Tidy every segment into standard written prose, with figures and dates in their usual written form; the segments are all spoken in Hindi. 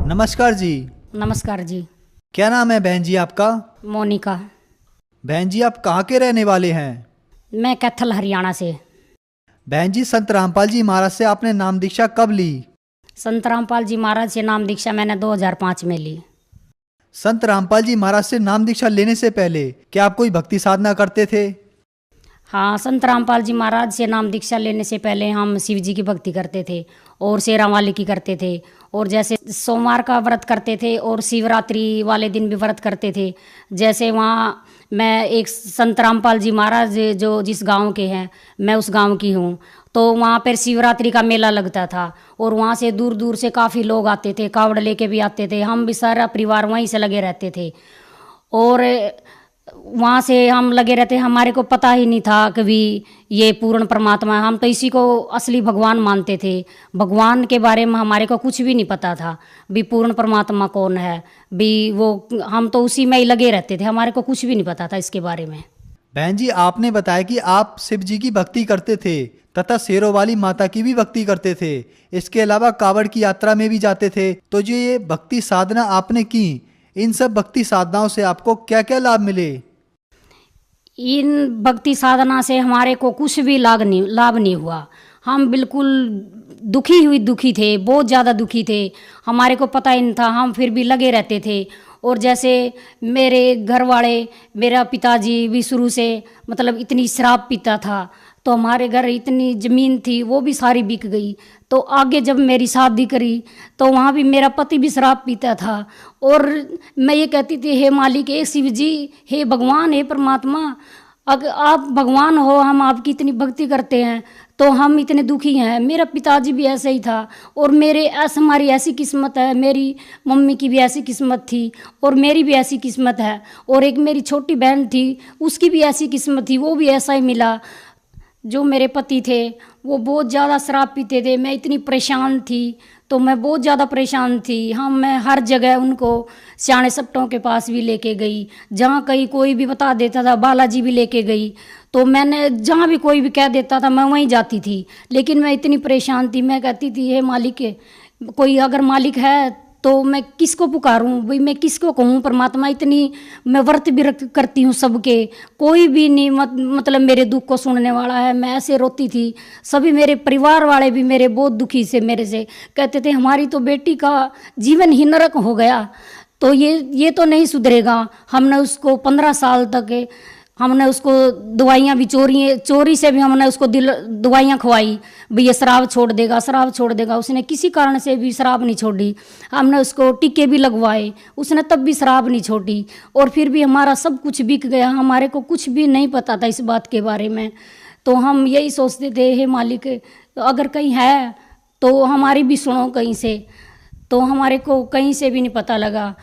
नमस्कार जी। नमस्कार जी। क्या नाम है बहन जी आपका? मोनिका। बहन जी आप कहाँ के रहने वाले हैं? मैं कैथल हरियाणा से। बहन जी संत रामपाल जी महाराज से आपने नाम दीक्षा कब ली? संत रामपाल जी महाराज से नाम दीक्षा मैंने 2005 में ली। संत रामपाल जी महाराज से नाम दीक्षा लेने से पहले क्या आप कोई भक्ति साधना करते थे? हाँ, संत रामपाल जी महाराज से नाम दीक्षा लेने से पहले हम शिव जी की भक्ति करते थे और शेरा वाली की करते थे, और जैसे सोमवार का व्रत करते थे और शिवरात्रि वाले दिन भी व्रत करते थे। जैसे वहाँ मैं एक संत रामपाल जी महाराज जो जिस गांव के हैं, मैं उस गांव की हूँ, तो वहाँ पर शिवरात्रि का मेला लगता था और वहाँ से दूर दूर से काफ़ी लोग आते थे, कावड़ लेके भी आते थे। हम भी सारा परिवार वहीं से लगे रहते थे और वहाँ से हम लगे रहते। हमारे को पता ही नहीं था कि भी ये पूर्ण परमात्मा है। हम तो इसी को असली भगवान मानते थे। भगवान के बारे में हमारे को कुछ भी नहीं पता था भी पूर्ण परमात्मा कौन है भी। वो हम तो उसी में ही लगे रहते थे, हमारे को कुछ भी नहीं पता था इसके बारे में। बहन जी आपने बताया कि आप शिव जी की भक्ति करते थे तथा शेरों वाली माता की भी भक्ति करते थे, इसके अलावा कावड़ की यात्रा में भी जाते थे। तो जो ये भक्ति साधना आपने की, इन सब भक्ति साधनाओं से आपको क्या क्या लाभ मिले? इन भक्ति साधना से हमारे को कुछ भी लाभ नहीं हुआ। हम बिल्कुल दुखी थे, बहुत ज़्यादा दुखी थे। हमारे को पता ही नहीं था, हम फिर भी लगे रहते थे। और जैसे मेरे घर वाले, मेरा पिताजी भी शुरू से मतलब इतनी शराब पीता था, तो हमारे घर इतनी ज़मीन थी वो भी सारी बिक गई। तो आगे जब मेरी शादी करी तो वहाँ भी मेरा पति भी शराब पीता था। और मैं ये कहती थी, हे मालिक, हे शिव जी, हे भगवान, हे परमात्मा, अगर आप भगवान हो, हम आपकी इतनी भक्ति करते हैं तो हम इतने दुखी हैं। मेरा पिताजी भी ऐसे ही था और हमारी ऐसी किस्मत है, मेरी मम्मी की भी ऐसी किस्मत थी और मेरी भी ऐसी किस्मत है। और एक मेरी छोटी बहन थी, उसकी भी ऐसी किस्मत थी, वो भी ऐसा ही मिला। जो मेरे पति थे वो बहुत ज़्यादा शराब पीते थे। मैं इतनी परेशान थी, तो मैं बहुत ज़्यादा परेशान थी। हाँ, मैं हर जगह उनको सियाने सट्टों के पास भी लेके गई, जहाँ कहीं कोई भी बता देता था, बालाजी भी लेके गई। तो मैंने जहाँ भी कोई भी कह देता था मैं वहीं जाती थी। लेकिन मैं इतनी परेशान थी, मैं कहती थी, हे मालिक, कोई अगर मालिक है तो मैं किसको पुकारूं भाई, मैं किसको कहूँ परमात्मा। इतनी मैं व्रत भी करती हूँ सबके, कोई भी नहीं मतलब मेरे दुख को सुनने वाला है। मैं ऐसे रोती थी। सभी मेरे परिवार वाले भी मेरे बहुत दुखी से मेरे से कहते थे, हमारी तो बेटी का जीवन ही नरक हो गया, तो ये तो नहीं सुधरेगा। हमने उसको 15 साल तक हमने उसको दवाइयाँ भी चोरी से भी हमने उसको दवाइयाँ खवाई भाई ये शराब छोड़ देगा, शराब छोड़ देगा। उसने किसी कारण से भी शराब नहीं छोड़ी। हमने उसको टीके भी लगवाए, उसने तब भी शराब नहीं छोड़ी। और फिर भी हमारा सब कुछ बिक गया, हमारे को कुछ भी नहीं पता था इस बात के बारे में। तो हम यही सोचते थे, हे मालिक, अगर कहीं है तो हमारी भी सुनो कहीं से। तो हमारे को कहीं से भी नहीं पता लगा।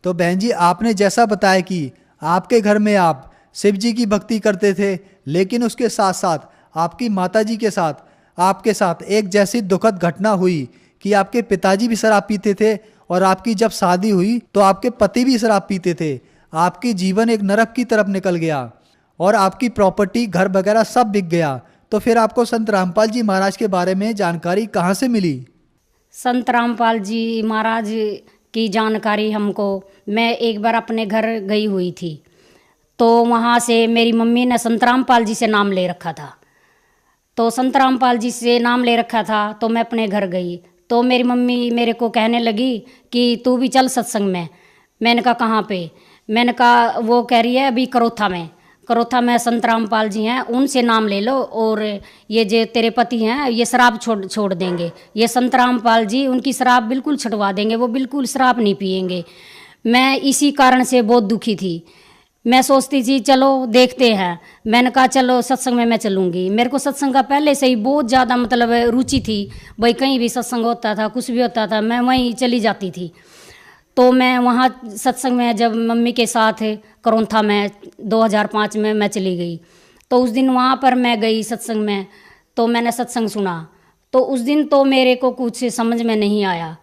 तो बहन जी आपने जैसा बताया कि आपके घर में आप शिव जी की भक्ति करते थे, लेकिन उसके साथ साथ आपकी माता जी के साथ आपके साथ एक जैसी दुखद घटना हुई कि आपके पिताजी भी शराब पीते थे और आपकी जब शादी हुई तो आपके पति भी शराब पीते थे। आपकी जीवन एक नरक की तरफ निकल गया और आपकी प्रॉपर्टी, घर वगैरह सब बिक गया। तो फिर आपको संत रामपाल जी महाराज के बारे में जानकारी कहाँ से मिली? संत रामपाल जी महाराज की जानकारी हमको, मैं एक बार अपने घर गई हुई थी, तो वहाँ से मेरी मम्मी ने संत रामपाल जी से नाम ले रखा था। तो संत रामपाल जी से नाम ले रखा था तो मैं अपने घर गई, तो मेरी मम्मी मेरे को कहने लगी कि तू भी चल सत्संग में। मैंने कहा कहाँ पे? मैंने कहा, वो कह रही है अभी करोथा में संत रामपाल जी हैं, उनसे नाम ले लो और ये जो तेरे पति हैं ये शराब छोड़ देंगे। ये संत रामपाल जी उनकी शराब बिल्कुल छुड़वा देंगे, वो बिल्कुल शराब नहीं पिएंगे। मैं इसी कारण से बहुत दुखी थी। मैं सोचती थी चलो देखते हैं। मैंने कहा चलो सत्संग में मैं चलूँगी। मेरे को सत्संग का पहले से ही बहुत ज़्यादा मतलब रुचि थी भाई, कहीं भी सत्संग होता था, कुछ भी होता था, मैं वहीं चली जाती थी। तो मैं वहाँ सत्संग में जब मम्मी के साथ करौंथा में 2005 में मैं चली गई, तो उस दिन वहाँ पर मैं गई सत्संग में, तो मैंने सत्संग सुना। तो उस दिन तो मेरे को कुछ समझ में नहीं आया।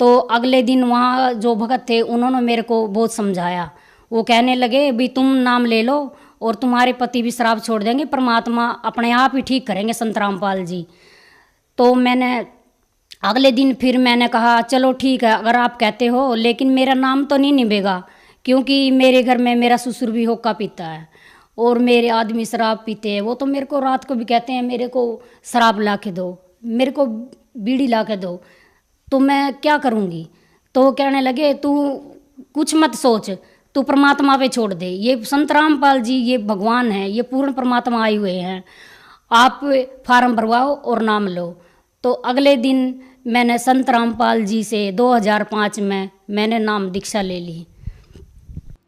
तो अगले दिन वहाँ जो भगत थे उन्होंने मेरे को बहुत समझाया। वो कहने लगे भी तुम नाम ले लो और तुम्हारे पति भी शराब छोड़ देंगे, परमात्मा अपने आप ही ठीक करेंगे संत रामपाल जी। तो मैंने अगले दिन फिर मैंने कहा चलो ठीक है, अगर आप कहते हो, लेकिन मेरा नाम तो नहीं निभेगा, क्योंकि मेरे घर में मेरा ससुर भी हुक्का पीता है और मेरे आदमी शराब पीते हैं। वो तो मेरे को रात को भी कहते हैं मेरे को शराब ला के दो, मेरे को बीड़ी ला के दो, तो मैं क्या करूँगी। तो वो कहने लगे तू कुछ मत सोच, तू परमात्मा पे छोड़ दे, ये संत रामपाल जी ये भगवान है, ये पूर्ण परमात्मा आए हुए हैं, आप फार्म भरवाओ और नाम लो। तो अगले दिन मैंने संत रामपाल जी से 2005 में मैंने नाम दीक्षा ले ली।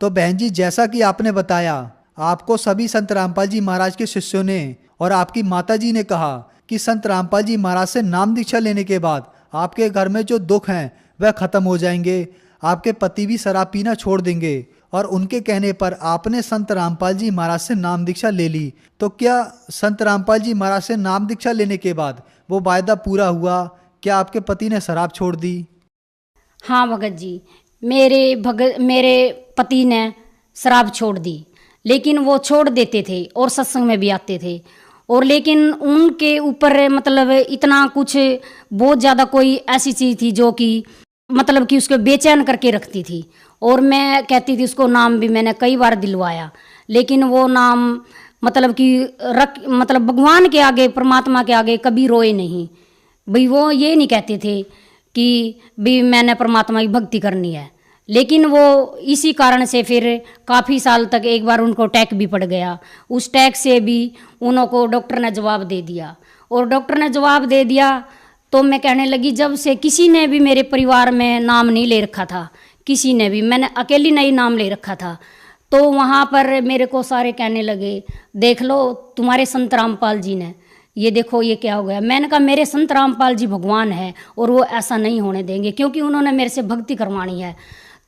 तो बहन जी, जैसा कि आपने बताया, आपको सभी संत रामपाल जी महाराज के शिष्यों ने और आपकी माता जी ने कहा कि संत रामपाल जी महाराज से नाम दीक्षा लेने के बाद आपके घर में जो दुख हैं वह खत्म हो जाएंगे, आपके पति भी शराब पीना छोड़ देंगे। और उनके कहने पर आपने संत रामपाल जी महाराज से नाम दीक्षा ले ली। तो क्या संत रामपाल जी महाराज से नाम दीक्षा लेने के बाद वो वायदा पूरा हुआ? क्या आपके पति ने शराब छोड़ दी? हाँ भगत जी, मेरे पति ने शराब छोड़ दी, लेकिन वो छोड़ देते थे और सत्संग में भी आते थे। और लेकिन उनके ऊपर मतलब इतना कुछ बहुत ज़्यादा कोई ऐसी चीज़ थी जो कि मतलब कि उसको बेचैन करके रखती थी। और मैं कहती थी उसको नाम भी मैंने कई बार दिलवाया, लेकिन वो नाम मतलब कि मतलब भगवान के आगे, परमात्मा के आगे कभी रोए नहीं। भाई वो ये नहीं कहते थे कि भी मैंने परमात्मा की भक्ति करनी है। लेकिन वो इसी कारण से फिर काफ़ी साल तक एक बार उनको अटैक भी पड़ गया। उस अटैक से भी उनको डॉक्टर ने जवाब दे दिया। और डॉक्टर ने जवाब दे दिया तो मैं कहने लगी, जब से किसी ने भी मेरे परिवार में नाम नहीं ले रखा था, किसी ने भी, मैंने अकेली नहीं नाम ले रखा था। तो वहाँ पर मेरे को सारे कहने लगे, देख लो तुम्हारे संत रामपाल जी ने, ये देखो ये क्या हो गया। मैंने कहा मेरे संत रामपाल जी भगवान है और वो ऐसा नहीं होने देंगे, क्योंकि उन्होंने मेरे से भक्ति करवानी है।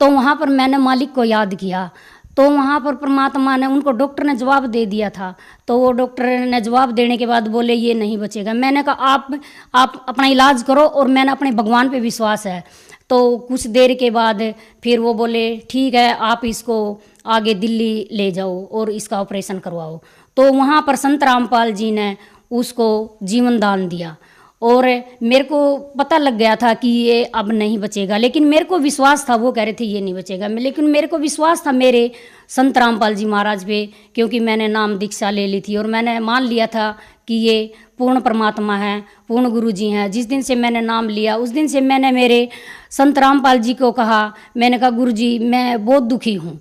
तो वहाँ पर मैंने मालिक को याद किया, तो वहाँ पर परमात्मा ने, उनको डॉक्टर ने जवाब दे दिया था। तो वो डॉक्टर ने जवाब देने के बाद बोले ये नहीं बचेगा। मैंने कहा आप अपना इलाज करो और मैंने अपने भगवान पे विश्वास है। तो कुछ देर के बाद फिर वो बोले ठीक है, आप इसको आगे दिल्ली ले जाओ और इसका ऑपरेशन करवाओ। तो वहाँ पर संत रामपाल जी ने उसको जीवन दान दिया और मेरे को पता लग गया था कि ये अब नहीं बचेगा। लेकिन मेरे को विश्वास था, वो कह रहे थे ये नहीं बचेगा, लेकिन मेरे को विश्वास था मेरे संत रामपाल जी महाराज पे, क्योंकि मैंने नाम दीक्षा ले ली थी और मैंने मान लिया था कि ये पूर्ण परमात्मा है, पूर्ण गुरु जी हैं। जिस दिन से मैंने नाम लिया उस दिन से मैंने मेरे संत रामपाल जी को कहा, मैंने कहा गुरु जी मैं बहुत दुखी हूँ।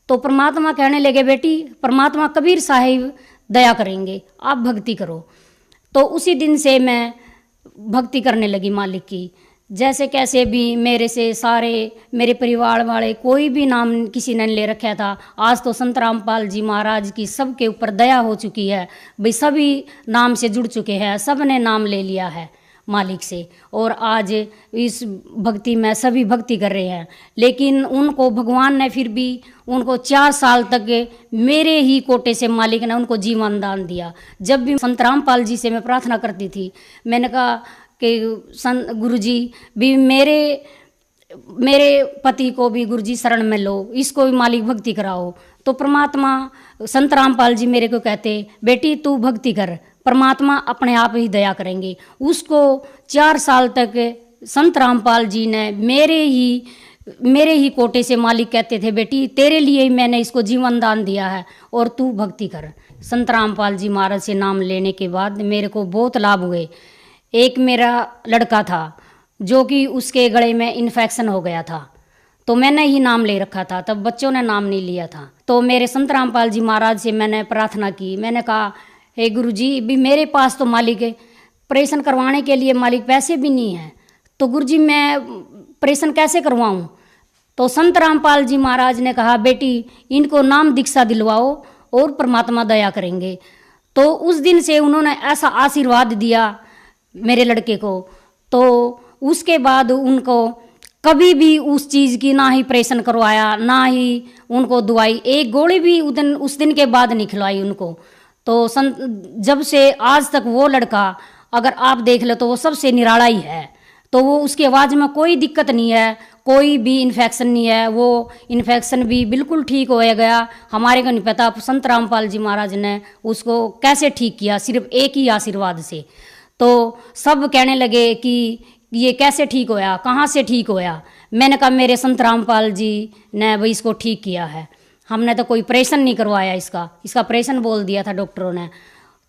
तो परमात्मा कहने लगे, बेटी परमात्मा कबीर साहिब दया करेंगे, आप भक्ति करो। तो उसी दिन से मैं भक्ति करने लगी मालिक की। जैसे कैसे भी मेरे से सारे मेरे परिवार वाले कोई भी नाम किसी ने ले रखा था, आज तो संत रामपाल जी महाराज की सबके ऊपर दया हो चुकी है। भाई सभी नाम से जुड़ चुके हैं, सब ने नाम ले लिया है मालिक से और आज इस भक्ति में सभी भक्ति कर रहे हैं। लेकिन उनको भगवान ने फिर भी उनको 4 साल तक मेरे ही कोटे से मालिक ने उनको जीवन दान दिया। जब भी संत रामपाल जी से मैं प्रार्थना करती थी, मैंने कहा कि संत गुरु जी भी मेरे पति को भी गुरु जी शरण में लो, इसको भी मालिक भक्ति कराओ। तो परमात्मा संत रामपाल जी मेरे को कहते, बेटी तू भक्ति कर, परमात्मा अपने आप ही दया करेंगे। उसको 4 साल तक संत रामपाल जी ने मेरे ही कोटे से मालिक कहते थे, बेटी तेरे लिए ही मैंने इसको जीवन दान दिया है और तू भक्ति कर। संत रामपाल जी महाराज से नाम लेने के बाद मेरे को बहुत लाभ हुए। एक मेरा लड़का था जो कि उसके गले में इन्फेक्शन हो गया था, तो मैंने ही नाम ले रखा था, तब बच्चों ने नाम नहीं लिया था। तो मेरे संत रामपाल जी महाराज से मैंने प्रार्थना की, मैंने कहा हे गुरु जी भी मेरे पास तो मालिक ऑपरेशन करवाने के लिए मालिक पैसे भी नहीं है, तो गुरु जी मैं ऑपरेशन कैसे करवाऊँ। तो संत रामपाल जी महाराज ने कहा, बेटी इनको नाम दीक्षा दिलवाओ और परमात्मा दया करेंगे। तो उस दिन से उन्होंने ऐसा आशीर्वाद दिया मेरे लड़के को, तो उसके बाद उनको कभी भी उस चीज़ की ना ही ऑपरेशन करवाया, ना ही उनको दवाई, एक गोली भी उस दिन के बाद नहीं खिलवाई उनको। तो जब से आज तक वो लड़का अगर आप देख लो तो वो सबसे निराला ही है। तो वो उसकी आवाज़ में कोई दिक्कत नहीं है, कोई भी इन्फेक्शन नहीं है, वो इन्फेक्शन भी बिल्कुल ठीक हो गया। हमारे को नहीं पता संत रामपाल जी महाराज ने उसको कैसे ठीक किया, सिर्फ एक ही आशीर्वाद से। तो सब कहने लगे कि कि ये कैसे ठीक होया, कहाँ से ठीक होया। मैंने कहा मेरे संत रामपाल जी ने भाई इसको ठीक किया है, हमने तो कोई ऑपरेशन नहीं करवाया, इसका ऑपरेशन बोल दिया था डॉक्टरों ने,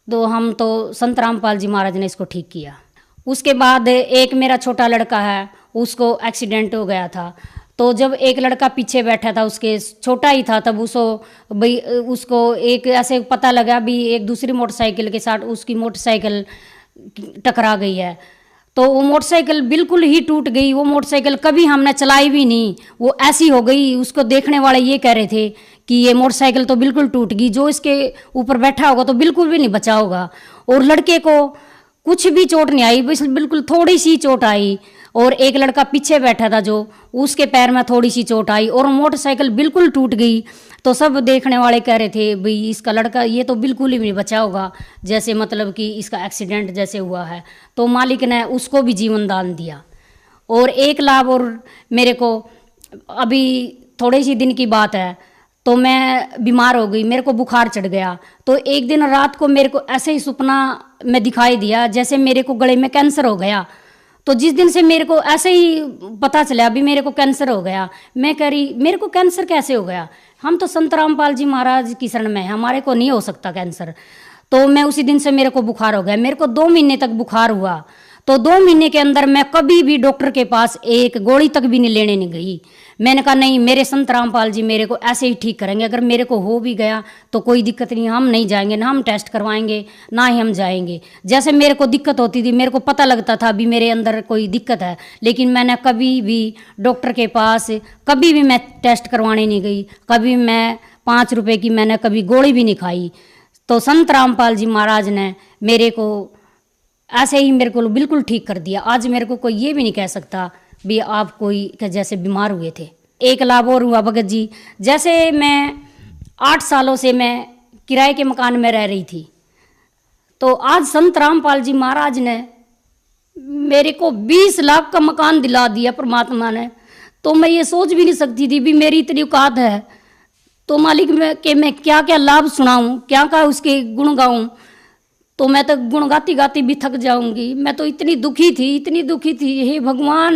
तो हम तो संत रामपाल जी महाराज ने इसको ठीक किया। उसके बाद एक मेरा छोटा लड़का है, उसको एक्सीडेंट हो गया था। तो जब एक लड़का पीछे बैठा था, उसके छोटा ही था, तब उसको एक ऐसे पता लगा भी एक दूसरी मोटरसाइकिल के साथ उसकी मोटरसाइकिल टकरा गई है। तो वो मोटरसाइकिल बिल्कुल ही टूट गई। वो मोटरसाइकिल कभी हमने चलाई भी नहीं, वो ऐसी हो गई। उसको देखने वाले ये कह रहे थे कि ये मोटरसाइकिल तो बिल्कुल टूट गई, जो इसके ऊपर बैठा होगा तो बिल्कुल भी नहीं बचा होगा। और लड़के को कुछ भी चोट नहीं आई, बस बिल्कुल थोड़ी सी चोट आई। और एक लड़का पीछे बैठा था जो, उसके पैर में थोड़ी सी चोट आई और मोटरसाइकिल बिल्कुल टूट गई। तो सब देखने वाले कह रहे थे भाई इसका लड़का ये तो बिल्कुल ही नहीं बचा होगा, जैसे मतलब कि इसका एक्सीडेंट जैसे हुआ है। तो मालिक ने उसको भी जीवन दान दिया। और एक लाभ और मेरे को, अभी थोड़े ही दिन की बात है, तो मैं बीमार हो गई, मेरे को बुखार चढ़ गया। तो एक दिन रात को मेरे को ऐसे ही सपना में दिखाई दिया जैसे मेरे को गले में कैंसर हो गया। तो जिस दिन से मेरे को ऐसे ही पता चला अभी मेरे को कैंसर हो गया, मैं कह रही मेरे को कैंसर कैसे हो गया, हम तो संत रामपाल जी महाराज की शरण में हैं, हमारे को नहीं हो सकता कैंसर। तो मैं उसी दिन से मेरे को बुखार हो गया। मेरे को 2 महीने तक बुखार हुआ। तो 2 महीने के अंदर मैं कभी भी डॉक्टर के पास एक गोली तक भी नहीं लेने नहीं गई। मैंने कहा नहीं, मेरे संत रामपाल जी मेरे को ऐसे ही ठीक करेंगे। अगर मेरे को हो भी गया तो कोई दिक्कत नहीं, हम नहीं जाएंगे, ना हम टेस्ट करवाएंगे ना ही हम जाएंगे। जैसे मेरे को दिक्कत होती थी, मेरे को पता लगता था अभी मेरे अंदर कोई दिक्कत है, लेकिन मैंने कभी भी डॉक्टर के पास कभी भी मैं टेस्ट करवाने नहीं गई। कभी मैं 5 रुपए की मैंने कभी गोली भी नहीं खाई। तो संत रामपाल जी महाराज ने मेरे को ऐसे ही मेरे को बिल्कुल ठीक कर दिया। आज मेरे को कोई ये भी नहीं कह सकता भी आप कोई जैसे बीमार हुए थे। एक लाभ और हुआ भगत जी, जैसे मैं 8 सालों से मैं किराए के मकान में रह रही थी, तो आज संत रामपाल जी महाराज ने मेरे को 20 लाख का मकान दिला दिया परमात्मा ने। तो मैं ये सोच भी नहीं सकती थी भी मेरी इतनी औकात है। तो मालिक मैं क्या क्या लाभ सुनाऊं, क्या क्या उसके गुण गाऊं। तो मैं तो गुण गाती गाती भी थक जाऊंगी। मैं तो इतनी दुखी थी, हे भगवान,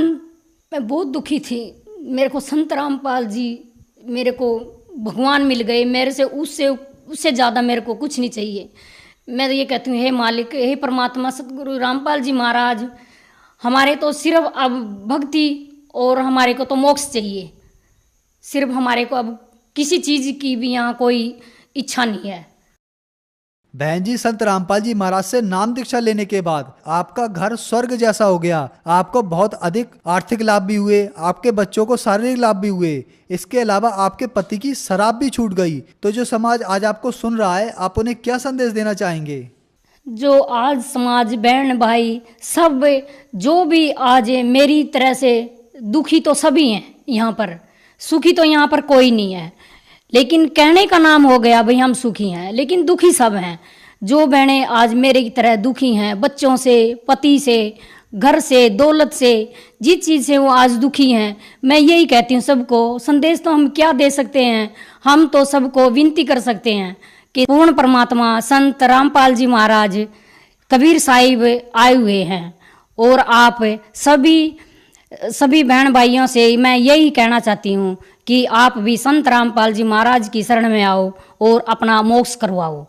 मैं बहुत दुखी थी। मेरे को संत रामपाल जी, मेरे को भगवान मिल गए। मेरे से उससे ज़्यादा मेरे को कुछ नहीं चाहिए। मैं तो ये कहती हूँ, हे मालिक, हे परमात्मा सतगुरु रामपाल जी महाराज, हमारे तो सिर्फ अब भक्ति और हमारे को तो मोक्ष चाहिए। सिर्फ हमारे को अब किसी चीज़ की भी यहाँ कोई इच्छा नहीं है। बहन जी, संत रामपाल जी महाराज से नाम दीक्षा लेने के बाद आपका घर स्वर्ग जैसा हो गया। आपको बहुत अधिक आर्थिक लाभ भी हुए, आपके बच्चों को शारीरिक लाभ भी हुए। इसके अलावा आपके पति की शराब भी छूट गई। तो जो समाज आज आपको सुन रहा है, आप उन्हें क्या संदेश देना चाहेंगे? जो आज समाज, बहन भाई सब, जो भी आज मेरी तरह से दुखी तो सभी हैं यहाँ पर, सुखी तो यहाँ पर कोई नहीं है। लेकिन कहने का नाम हो गया भाई हम सुखी हैं, लेकिन दुखी सब हैं। जो बहनें आज मेरे की तरह दुखी हैं, बच्चों से, पति से, घर से, दौलत से, जिस चीज़ से वो आज दुखी हैं, मैं यही कहती हूँ सबको। संदेश तो हम क्या दे सकते हैं, हम तो सबको विनती कर सकते हैं कि पूर्ण परमात्मा संत रामपाल जी महाराज कबीर साहिब आए हुए हैं। और आप सभी बहन भाइयों से मैं यही कहना चाहती हूँ कि आप भी संत रामपाल जी महाराज की शरण में आओ और अपना मोक्ष करवाओ।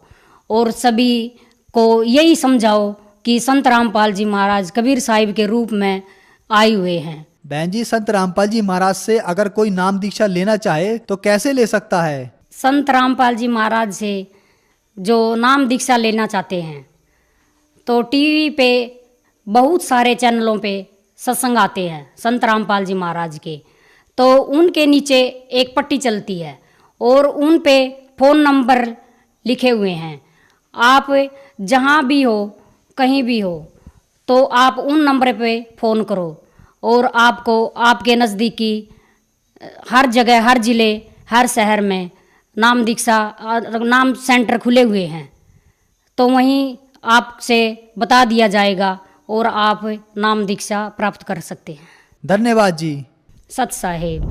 और सभी को यही समझाओ कि संत रामपाल जी महाराज कबीर साहिब के रूप में आए हुए हैं। बहन जी, संत रामपाल जी महाराज से अगर कोई नाम दीक्षा लेना चाहे तो कैसे ले सकता है? संत रामपाल जी महाराज से जो नाम दीक्षा लेना चाहते हैं तो टीवी पे बहुत सारे चैनलों पे सत्संग आते हैं संत रामपाल जी महाराज के। तो उनके नीचे एक पट्टी चलती है और उन पे फ़ोन नंबर लिखे हुए हैं। आप जहाँ भी हो, कहीं भी हो, तो आप उन नंबर पे फ़ोन करो और आपको आपके नज़दीकी हर जगह, हर ज़िले, हर शहर में नाम दीक्षा नाम सेंटर खुले हुए हैं। तो वहीं आपसे बता दिया जाएगा और आप नाम दीक्षा प्राप्त कर सकते हैं। धन्यवाद जी। सत साहेब।